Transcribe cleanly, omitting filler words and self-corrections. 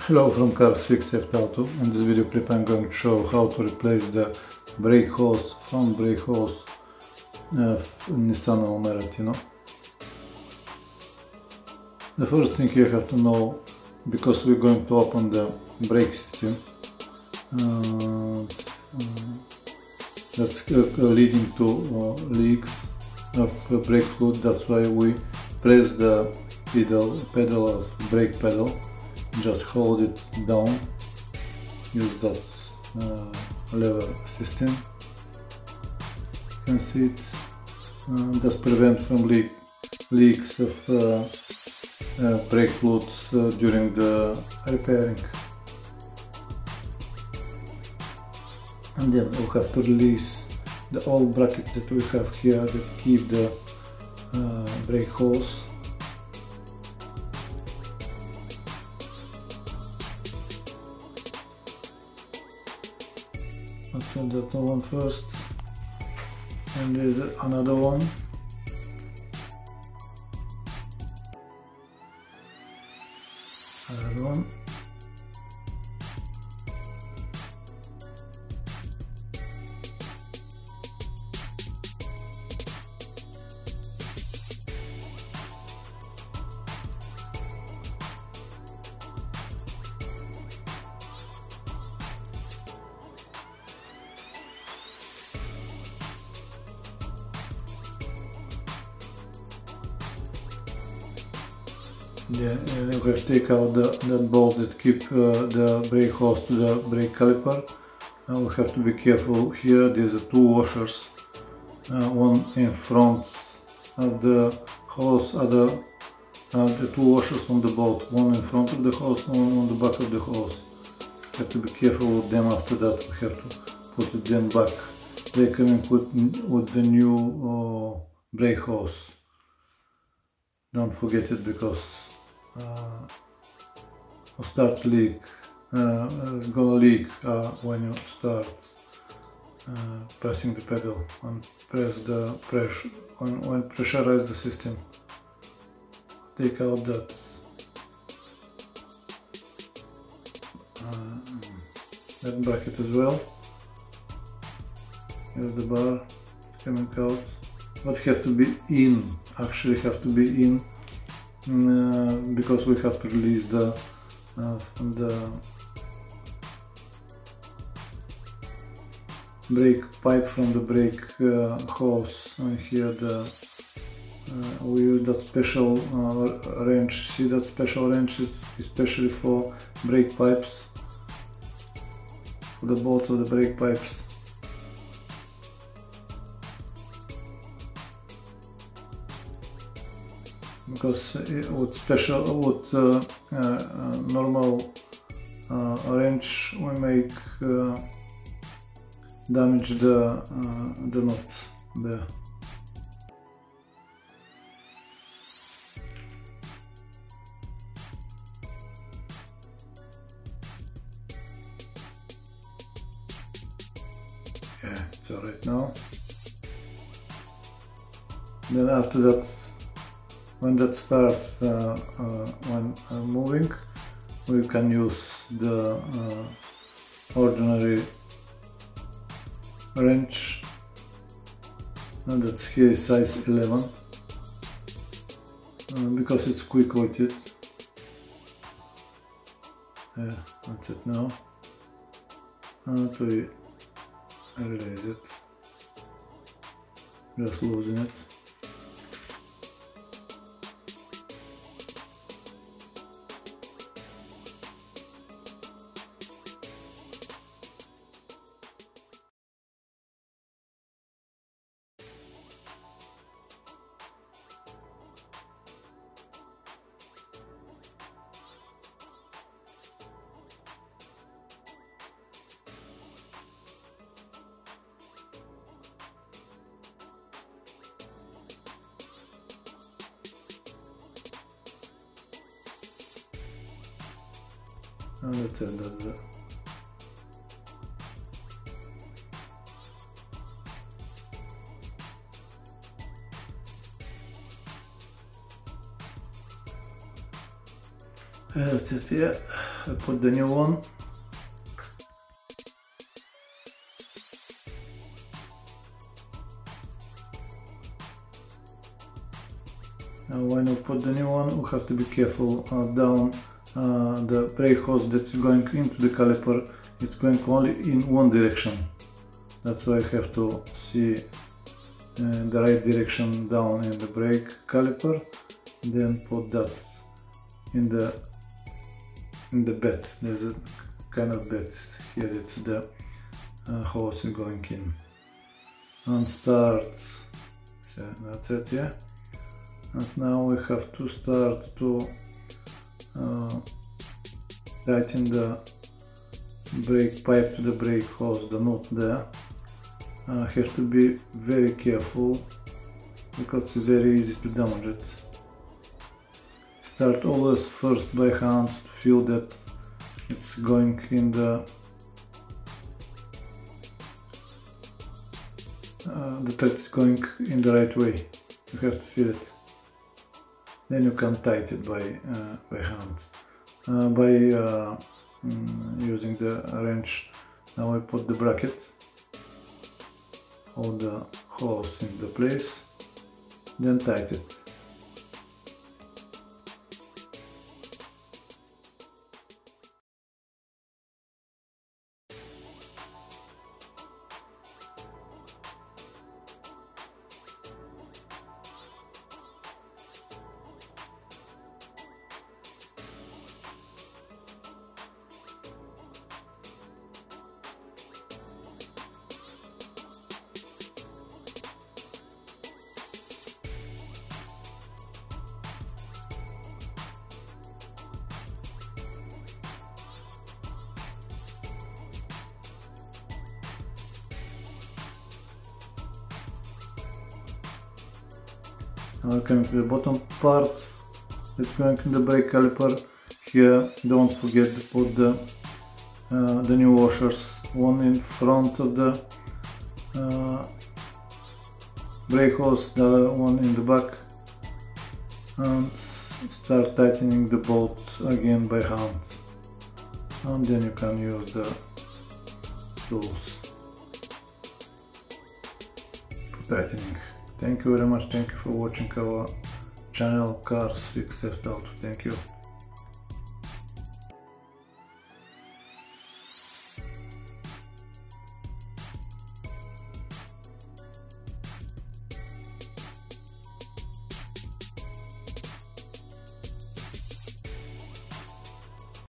Hello from FIX Sevt AUTO. In this video clip I'm going to show how to replace the brake hose, front brake hose Nissan Almera Tino. The first thing you have to know, because we're going to open the brake system that's leading to leaks of brake fluid. That's why we press the pedal of brake pedal. Just hold it down, use that lever system. You can see it does prevent from leaks of brake fluid during the repairing. And then we have to release the old bracket that we have here that keep the brake hose. I'll turn that one first, and there's another one. Another one. Yeah, and you have to take out that bolt that keep the brake hose to the brake caliper. We have to be careful here. There's two washers, one in front of the hose, the two washers on the bolt, one in front of the hose, one on the back of the hose. You have to be careful with them. After that we have to put it then back. They come in with the new brake hose. Don't forget it, because start leak. It's gonna leak when you start pressing the pedal and press the pressure when pressurize the system. Take out that bracket as well. Here's the bar coming out, but have to be in. Actually, have to be in. Because we have to release the brake pipe from the brake hose. And here we use that special wrench. See that special wrench is especially for brake pipes, for the bolts of the brake pipes. Because with normal wrench we make damage the nut there. Yeah, it's alright now. Then after that, when that starts when moving, we can use the ordinary wrench, and that's here size 11, because it's quick coated. Yeah, that's it now. And we release it, just loosen it. And that's it, that's it. That's it, yeah. I put the new one. Now when we put the new one, we have to be careful down the brake hose that's going into the caliper. It's going only in one direction. That's why I have to see the right direction down in the brake caliper, then put that in the bed. There's a kind of bed here, that's the hose is going in. And start, so that's it, yeah. And now we have to start to tighten the brake pipe to the brake hose, the nut there. Have to be very careful because it's very easy to damage it. Start always first by hand to feel that it's going in that it's going in the right way. You have to feel it. Then you can tighten it by hand. By using the wrench. Now I put the bracket, hold the hose in the place, then tighten it. Now coming to the bottom part that's going in the brake caliper. Here don't forget to put the new washers, one in front of the brake hose, the other one in the back, and start tightening the bolt again by hand, and then you can use the tools for tightening. Thank you very much. Thank you for watching our channel Cars FIX Sevt AUTO. Thank you.